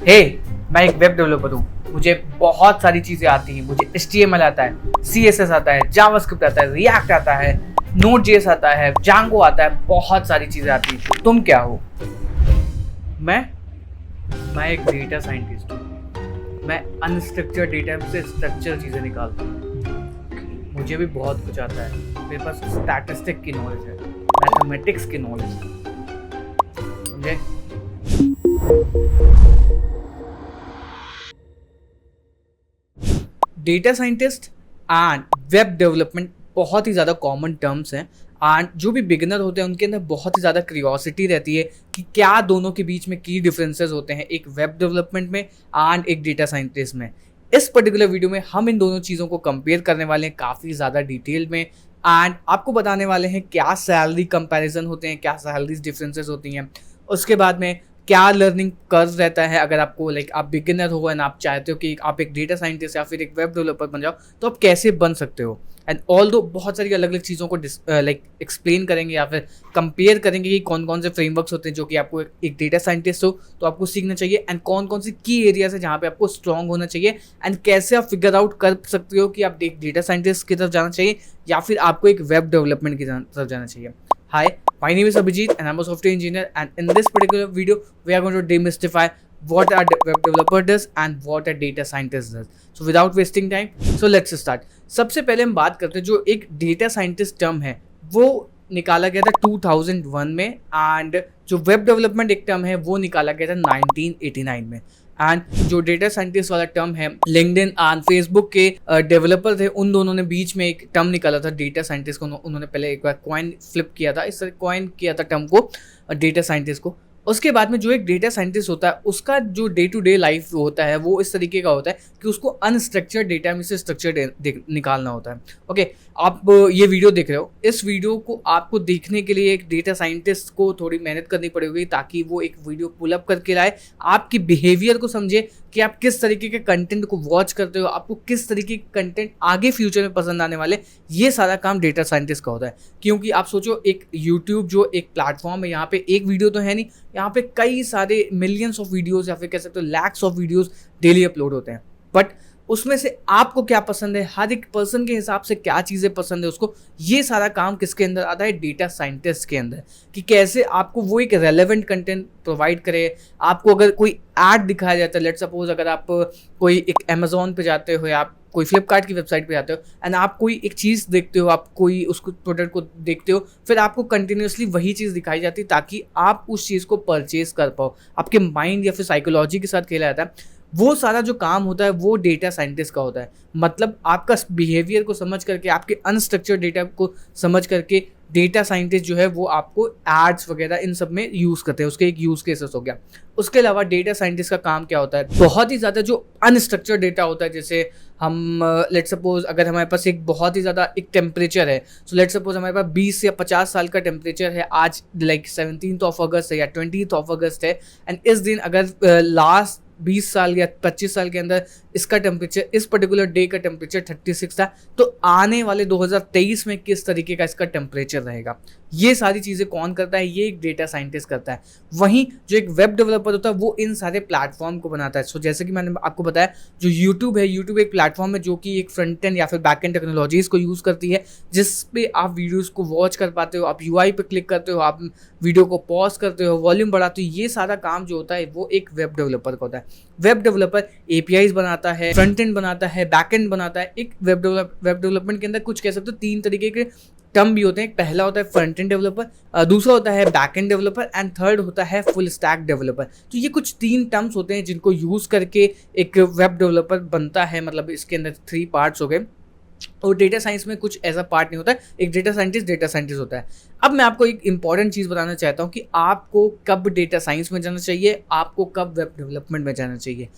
हे, मैं एक web developer हूँ। मुझे बहुत सारी चीज़ें आती हैं। मुझे HTML आता है, CSS आता है, जावास्क्रिप्ट आता है, रिएक्ट आता है, Node.js आता है, Django आता है, बहुत सारी चीज़ें आती हैं। तुम क्या हो? मैं मैं एक डेटा साइंटिस्ट हूँ। मैं अनस्ट्रक्चर्ड डेटा से स्ट्रक्चर चीज़ें निकालता हूँ। मुझे भी बहुत कुछ आता है। मेरे पास स्टैटिस्टिक की नॉलेज है, मैथमेटिक्स की नॉलेज है। समझे? Data scientist and web development बहुत ही ज़्यादा कॉमन टर्म्स हैं एंड जो भी बिगिनर होते हैं उनके अंदर बहुत ही ज़्यादा क्यूरियोसिटी रहती है कि क्या दोनों के बीच में की डिफरेंसेस होते हैं एक वेब डेवलपमेंट में एंड एक डेटा साइंटिस्ट में। इस पर्टिकुलर वीडियो में हम इन दोनों चीज़ों को कंपेयर करने वाले हैं काफ़ी ज़्यादा डिटेल में एंड आपको बताने वाले हैं क्या सैलरी कंपैरिजन होते हैं, क्या सैलरीज डिफरेंसेस होती हैं, उसके बाद में क्या लर्निंग कर्व रहता है। अगर आपको आप बिगिनर हो एंड आप चाहते हो कि आप एक डेटा साइंटिस्ट या फिर एक वेब डेवलपर बन जाओ तो आप कैसे बन सकते हो। एंड ऑल दो बहुत सारी अलग अलग चीज़ों को एक्सप्लेन करेंगे या फिर कंपेयर करेंगे कि कौन कौन से फ्रेमवर्क्स होते हैं जो कि आपको एक डेटा साइंटिस्ट हो तो आपको सीखना चाहिए एंड कौन कौन सी की एरियाज है जहाँ पे आपको स्ट्रांग होना चाहिए एंड कैसे आप फिगर आउट कर सकते हो कि आप एक डेटा साइंटिस्ट की तरफ जाना चाहिए या फिर आपको एक वेब डेवलपमेंट की तरफ जाना चाहिए। Hi, my name is Abhijit and I'm a software engineer, and in this particular video we are going to demystify what a web developer does and what a data scientist does. So without wasting time, so let's start. सबसे पहले हम बात करते हैं जो एक data scientist term है वो निकाला गया था 2001 में एंड जो वेब डेवलपमेंट एक टर्म है वो निकाला गया था 1989 में। एंड जो डेटा साइंटिस्ट वाला टर्म है लिंक्डइन एंड फेसबुक के डेवलपर थे उन दोनों ने बीच में एक टर्म निकाला था डेटा साइंटिस्ट को। उन्होंने पहले एक बार कॉइन फ्लिप किया था, इस तरह कॉइन किया था टर्म को डेटा साइंटिस्ट को। उसके बाद में जो एक डेटा साइंटिस्ट होता है उसका जो डे टू डे लाइफ होता है वो इस तरीके का होता है कि उसको अनस्ट्रक्चर्ड डेटा में से स्ट्रक्चर निकालना होता है। ओके, आप ये वीडियो देख रहे हो, इस वीडियो को आपको देखने के लिए एक डेटा साइंटिस्ट को थोड़ी मेहनत करनी पड़ेगी ताकि वो एक वीडियो पुल अप करके लाए, आपकी बिहेवियर को समझे कि आप किस तरीके के कंटेंट को वॉच करते हो, आपको किस तरीके के कंटेंट आगे फ्यूचर में पसंद आने वाले। ये सारा काम डेटा साइंटिस्ट का होता है। क्योंकि आप सोचो एक यूट्यूब जो एक प्लेटफॉर्म है, यहाँ पे एक वीडियो तो है नहीं, यहाँ पे कई सारे मिलियंस ऑफ वीडियोस या फिर कह सकते हो lakhs of videos daily upload होते हैं। बट उसमें से आपको क्या पसंद है, हर एक पर्सन के हिसाब से क्या चीज़ें पसंद है उसको, ये सारा काम किसके अंदर आता है? डेटा साइंटिस्ट के अंदर। कि कैसे आपको वो एक रेलेवेंट कंटेंट प्रोवाइड करे। आपको अगर कोई ऐड दिखाया जाता है, लेट्स सपोज अगर आप कोई एक अमेजोन पे जाते हो या आप कोई फ्लिपकार्ट की वेबसाइट पे जाते हो एंड आप कोई एक चीज़ देखते हो, आप कोई उसको प्रोडक्ट को देखते हो, फिर आपको कंटिन्यूसली वही चीज़ दिखाई जाती है ताकि आप उस चीज़ को परचेज कर पाओ। आपके माइंड या फिर साइकोलॉजी के साथ खेला जाता है। वो सारा जो काम होता है वो डेटा साइंटिस्ट का होता है। मतलब आपका बिहेवियर को समझ करके, आपके अनस्ट्रक्चर्ड डेटा को समझ करके डेटा साइंटिस्ट जो है वो आपको एड्स वगैरह इन सब में यूज़ करते हैं। उसके एक यूज़ केसेस हो गया। उसके अलावा डेटा साइंटिस्ट का काम क्या होता है? बहुत ही ज़्यादा जो अनस्ट्रक्चर्ड डेटा होता है, जैसे हम लेट्स सपोज अगर हमारे पास एक बहुत ही ज़्यादा एक टेम्परेचर है, सो लेट्स सपोज हमारे पास 20 या 50 साल का टेम्परेचर है आज, 17 अगस्त है या 20 अगस्त है, एंड इस दिन अगर लास्ट 20 साल या 25 साल के अंदर इसका टेम्परेचर, इस पर्टिकुलर डे का टेम्परेचर 36 था, तो आने वाले 2023 में किस तरीके का इसका टेम्परेचर रहेगा। ये सारी चीज़ें कौन करता है? ये एक डेटा साइंटिस्ट करता है। वहीं जो एक वेब डेवलपर होता है वो इन सारे प्लेटफॉर्म को बनाता है। सो जैसे कि मैंने आपको बताया, जो यूट्यूब है, यूट्यूब एक प्लेटफॉर्म है जो कि एक फ्रंट एंड या फिर बैक एंड टेक्नोलॉजीज़ को यूज़ करती है, जिस पे आप वीडियोज़ को वॉच कर पाते हो, आप UI पे क्लिक करते हो, आप वीडियो को पॉज करते हो, वॉल्यूम बढ़ाते हो। ये सारा काम जो होता है वो एक वेब डेवलपर का होता है। वेब डेवलपर APIs बनाता है, फ्रंट एंड बनाता है, बैक एंड बनाता है। एक वेब डेवलपमेंट के अंदर कुछ कह सकते हो 3 तरीके के टर्म भी होते हैं। पहला होता है फ्रंट एंड डेवलपर, दूसरा होता है back end developer and third होता है फुल स्टैक डेवलपर। तो ये कुछ 3 टर्म्स होते हैं जिनको यूज़ करके एक वेब डेवलपर बनता है। मतलब इसके अंदर 3 पार्ट्स हो गए। और डेटा साइंस में कुछ ऐसा पार्ट नहीं होता है। एक डेटा साइंटिस्ट होता है। अब मैं आपको एक इंपॉर्टेंट चीज़ बताना चाहता हूँ कि आपको कब डेटा साइंस में जाना चाहिए, आपको कब वेब डेवलपमेंट में जाना चाहिए।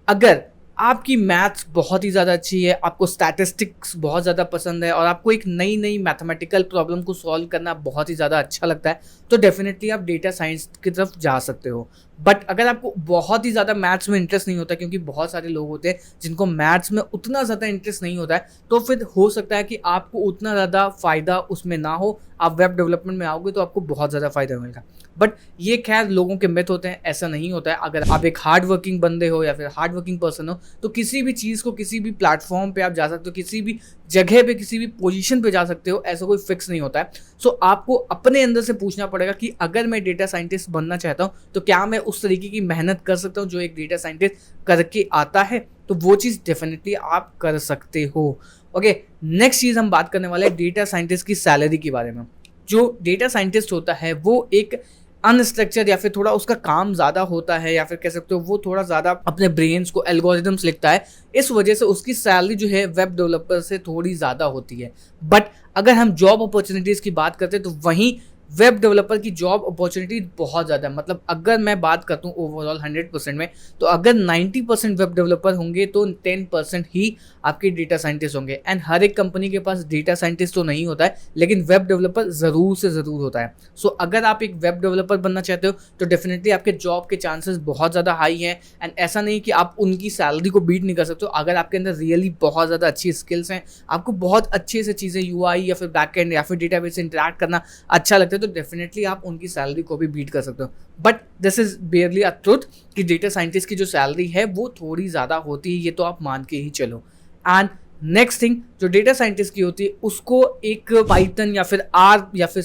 अगर आपकी मैथ्स बहुत ही ज़्यादा अच्छी है, आपको स्टैटिस्टिक्स बहुत ज़्यादा पसंद है और आपको एक नई नई मैथमेटिकल प्रॉब्लम को सॉल्व करना बहुत ही ज़्यादा अच्छा लगता है, तो डेफिनेटली आप डेटा साइंस की तरफ जा सकते हो। बट अगर आपको बहुत ही ज़्यादा मैथ्स में इंटरेस्ट नहीं होता, क्योंकि बहुत सारे लोग होते हैं जिनको मैथ्स में उतना ज़्यादा इंटरेस्ट नहीं होता है, तो फिर हो सकता है कि आपको उतना ज़्यादा फ़ायदा उसमें ना हो। आप वेब डेवलपमेंट में आओगे तो आपको बहुत ज़्यादा फ़ायदा मिलेगा। बट ये खैर लोगों के मिथ होते हैं, ऐसा नहीं होता है। अगर आप एक हार्ड वर्किंग बंदे हो या फिर हार्ड वर्किंग पर्सन हो, तो किसी भी चीज़ को, किसी भी प्लेटफॉर्म पे आप जा सकते हो, किसी भी जगह पे, किसी भी पोजीशन पे जा सकते हो। ऐसा कोई फिक्स नहीं होता है। सो आपको अपने अंदर से पूछना पड़ेगा कि अगर मैं डेटा साइंटिस्ट बनना चाहता हूँ तो क्या मैं उस तरीके की मेहनत कर सकता हूँ जो एक डेटा साइंटिस्ट करके आता है। तो वो चीज़ डेफिनेटली आप कर सकते हो। ओके, नेक्स्ट चीज़ हम बात करने वाले हैं डेटा साइंटिस्ट की सैलरी के बारे में। जो डेटा साइंटिस्ट होता है वो एक अनस्ट्रक्चर्ड या फिर थोड़ा उसका काम ज़्यादा होता है, या फिर कह सकते हो वो थोड़ा ज़्यादा अपने ब्रेन्स को एल्गोरिदम्स लिखता है। इस वजह से उसकी सैलरी जो है वेब डेवलपर से थोड़ी ज़्यादा होती है। बट अगर हम जॉब अपॉर्चुनिटीज़ की बात करते हैं तो वहीं वेब डेवलपर की जॉब अपॉर्चुनिटी बहुत ज़्यादा है। मतलब अगर मैं बात करता हूँ ओवरऑल 100% में, तो अगर 90% वेब डेवलपर होंगे तो 10% ही आपके डेटा साइंटिस्ट होंगे। एंड हर एक कंपनी के पास डेटा साइंटिस्ट तो नहीं होता है, लेकिन वेब डेवलपर ज़रूर से ज़रूर होता है। सो अगर आप एक वेब डेवलपर बनना चाहते हो तो डेफिनेटली आपके जॉब के चांसेस बहुत ज़्यादा हाई हैं। एंड ऐसा नहीं कि आप उनकी सैलरी को बीट नहीं कर सकते हो। अगर आपके अंदर रियली बहुत ज़्यादा अच्छी स्किल्स हैं, आपको बहुत अच्छे से चीज़ें यूआई या फिर बैकएंड या फिर डेटाबेस से इंटरैक्ट करना अच्छा लगता है, तो डेफिनेटली आप उनकी सैलरी को भी बीट कर सकते हो। But this is बेयरली a truth कि डेटा साइंटिस्ट की जो सैलरी है वो थोड़ी ज़्यादा होती है, ये तो आप मान के ही चलो। एंड नेक्स्ट थिंग जो डेटा साइंटिस्ट की होती है उसको एक पाइथन या फिर आर या फिर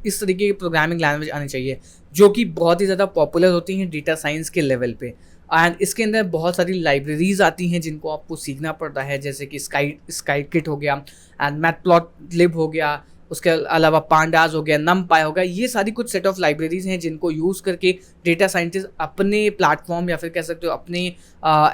इस तरीके की प्रोग्रामिंग लैंग्वेज आनी चाहिए, जो कि बहुत ही ज़्यादा पॉपुलर होती हैं डेटा साइंस के लेवल पे। एंड इसके अंदर बहुत सारी लाइब्रेरीज आती हैं जिनको आपको सीखना पड़ता है, जैसे कि स्काईकिट हो गया एंड मैटप्लॉटलिब हो गया, उसके अलावा पांडास हो गया, नमपाई हो गया। ये सारी कुछ सेट ऑफ लाइब्रेरीज हैं जिनको यूज़ करके डेटा साइंटिस्ट अपने प्लेटफॉर्म या फिर कह सकते हो अपने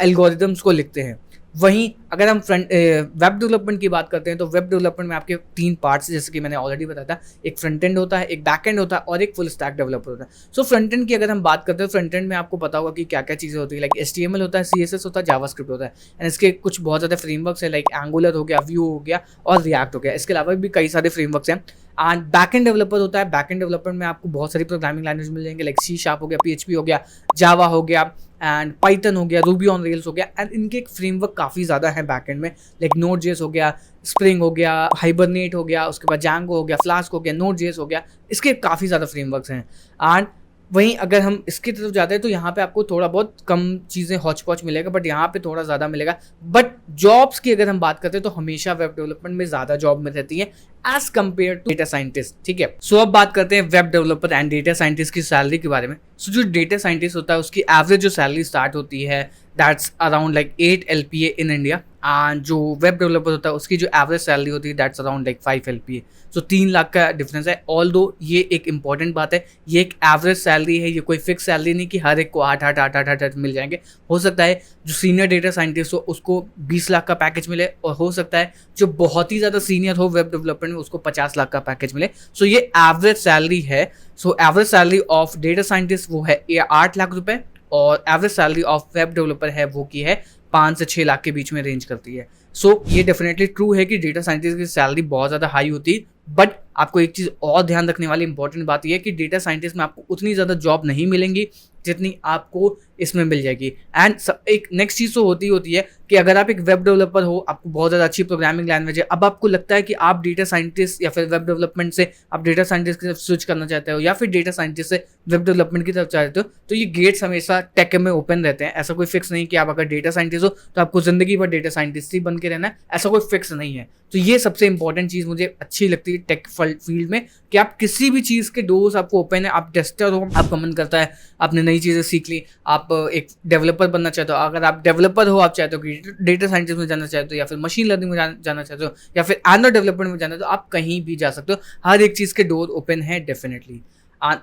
एल्गोरिदम्स को लिखते हैं। वहीं अगर हम वेब डेवलपमेंट की बात करते हैं तो वेब डेवलपमेंट में आपके 3 पार्ट्स, जैसे कि मैंने ऑलरेडी बताया था, एक फ्रंट एंड होता है, एक बैक एंड होता है और एक फुल स्टैक डेवलपर होता है। सो फ्रंट एंड की अगर हम बात करते हैं, फ्रंट एंड में आपको पता होगा कि क्या क्या चीज़ें होती है। लाइक HTML होता है, CSS होता है, जावास्क्रिप्ट होता है। एंड इसके कुछ बहुत ज़्यादा फ्रेमवर्क्स है, लाइक एंगुलर हो गया, व्यू हो गया और रिएक्ट हो गया। इसके अलावा भी कई सारे फ्रेमवर्क्स हैं। एंड बैक एंड डेवलपर होता है, बैक एंड डेवलपमेंट में आपको बहुत सारी प्रोग्रामिंग लैंग्वेज मिल जाएंगे, लाइक C# हो गया, PHP हो गया, जावा हो गया एंड पाइथन हो गया, रूबी ऑन रेल्स हो गया। एंड इनके एक फ्रेमवर्क काफ़ी ज़्यादा है बैकएंड में, लाइक Node.js हो गया, स्प्रिंग हो गया, हाइबरनेट हो गया, उसके बाद Django हो गया, फ्लास्क हो गया, Node.js हो गया। इसके काफ़ी ज़्यादा फ्रेमवर्क्स हैं। एंड वहीं अगर हम इसकी तरफ जाते हैं तो यहाँ पे आपको थोड़ा बहुत कम चीज़ें हौच पौच मिलेगा, बट यहाँ पे थोड़ा ज़्यादा मिलेगा। बट जॉब्स की अगर हम बात करते हैं तो हमेशा वेब डेवलपमेंट में ज़्यादा जॉब में रहती है as compare to data scientist. ठीक है, सो अब बात करते हैं web developer and data scientist की सैलरी के बारे में। सो जो डेटा साइंटिस्ट होता है उसकी एवरेज जो सैलरी स्टार्ट होती है that's around like 8 LPA in India. And जो वेब डेवलपर होता है उसकी जो एवरेज सैलरी होती है दैट्स अराउंड लाइक 5 LPA। सो 3 लाख का डिफरेंस है। ऑल दो ये एक इंपॉर्टेंट बात है, ये एक एवरेज सैलरी है, ये कोई फिक्स सैलरी नहीं कि हर एक को 8 मिल जाएंगे। हो सकता है जो सीनियर डेटा साइंटिस्ट हो उसको 20 लाख का पैकेज मिले, और हो सकता है जो बहुत ही ज़्यादा सीनियर हो वेब डेवलपमेंट में उसको 50 लाख का पैकेज मिले। सो ये एवरेज सैलरी है। So average salary of data scientist वो है 8 लाख रुपए, और average salary of web developer है वो की है 5 से 6 लाख के बीच में रेंज करती है। सो ये डेफिनेटली ट्रू है कि डेटा साइंटिस्ट की सैलरी बहुत ज़्यादा हाई होती है। बट आपको एक चीज़ और ध्यान रखने वाली इंपॉर्टेंट बात यह है कि डेटा साइंटिस्ट में आपको उतनी ज़्यादा जॉब नहीं मिलेंगी जितनी आपको इसमें मिल जाएगी। एंड एक नेक्स्ट चीज़ तो होती है कि अगर आप एक वेब डेवलपर हो, आपको बहुत ज़्यादा अच्छी प्रोग्रामिंग लैंग्वेज है, अब आपको लगता है कि आप डेटा साइंटिस्ट या फिर वेब डेवलपमेंट से आप डेटा साइंटिस्ट की तरफ स्विच करना चाहते हो, या फिर डेटा साइंटिस्ट से वेब डेवलपमेंट की तरफ चाहते हो, तो ये गेट्स हमेशा टेक में ओपन रहते हैं। ऐसा कोई फिक्स नहीं कि आप अगर डेटा साइंटिस्ट हो तो आपको ज़िंदगी भर डेटा साइंटिस्ट ही बन के रहना है, ऐसा कोई फिक्स नहीं है। तो ये सबसे इंपॉर्टेंट चीज़ मुझे अच्छी लगती है टेक फील्ड में, कि आप किसी भी चीज़ के डोर्स आपको ओपन है। आप टेस्टर हो, आपका मन करता है आपने नई चीज़ें सीख ली, आप एक डेवलपर बनना चाहते हो, अगर आप डेवलपर हो, आप चाहते हो कि डेटा साइंटिस्ट में जाना चाहते हो, या फिर मशीन लर्निंग में जाना चाहते हो, या फिर एंड्रॉइड डेवलपमेंट में जाना, तो आप कहीं भी जा सकते हो। हर एक चीज़ के डोर ओपन है डेफिनेटली।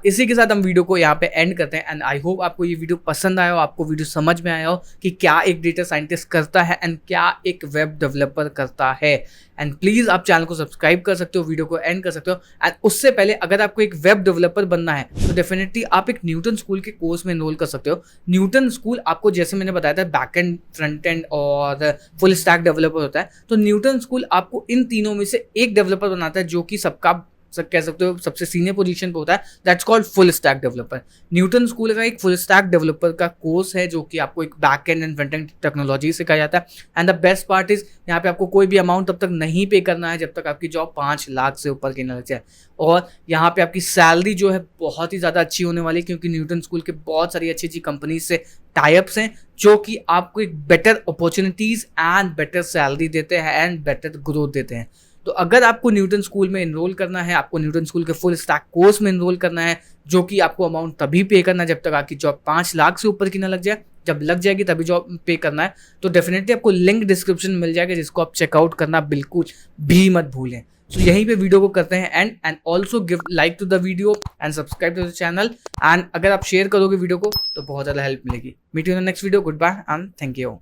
इसी के साथ हम वीडियो को यहाँ पे एंड करते हैं। एंड आई होप आपको ये वीडियो पसंद आया हो, आपको वीडियो समझ में आया हो कि क्या एक डेटा साइंटिस्ट करता है एंड क्या एक वेब डेवलपर करता है। एंड प्लीज़ आप चैनल को सब्सक्राइब कर सकते हो, वीडियो को एंड कर सकते हो। एंड उससे पहले अगर आपको एक वेब डेवलपर बनना है तो डेफिनेटली आप एक न्यूटन स्कूल के कोर्स में एनरोल कर सकते हो। न्यूटन स्कूल आपको, जैसे मैंने बताया था, बैक एंड, फ्रंट एंड और फुल स्टैक डेवलपर होता है। तो न्यूटन स्कूल आपको इन तीनों में से एक डेवलपर बनाता है जो कि सबका कह सकते हो सबसे सीनियर पोजीशन पे होता है, that's called full stack developer. Newton school का एक फुल स्टैक डेवलपर का कोर्स है जो कि आपको एक back and and front end technology सिखाया जाता है। And the best part is यहाँ पे आपको कोई भी अमाउंट तब तक नहीं पे करना है जब तक आपकी जॉब 5 लाख से ऊपर की न लग जाए। और यहाँ पे आपकी सैलरी जो है बहुत ही ज़्यादा अच्छी होने वाली है, क्योंकि न्यूटन स्कूल के बहुत सारी अच्छी अच्छी कंपनीज से टाइप्स हैं जो कि आपको एक better opportunities and better salary देते हैं एंड बेटर ग्रोथ देते हैं। तो अगर आपको न्यूटन स्कूल में इनरोल करना है, आपको न्यूटन स्कूल के फुल स्टैक कोर्स में इनरोल करना है, जो कि आपको अमाउंट तभी पे करना है जब तक आपकी जॉब 5 लाख से ऊपर की ना लग जाए। जब लग जाएगी तभी जॉब पे करना है। तो डेफिनेटली आपको लिंक डिस्क्रिप्शन में मिल जाएगा, जिसको आप चेकआउट करना बिल्कुल भी मत भूलें। तो यहीं पे वीडियो को करते हैं and also give like to the video and subscribe to the channel. And अगर आप शेयर करोगे वीडियो को तो बहुत ज़्यादा हेल्प मिलेगी। Meet you in the next video. Good bye and thank you.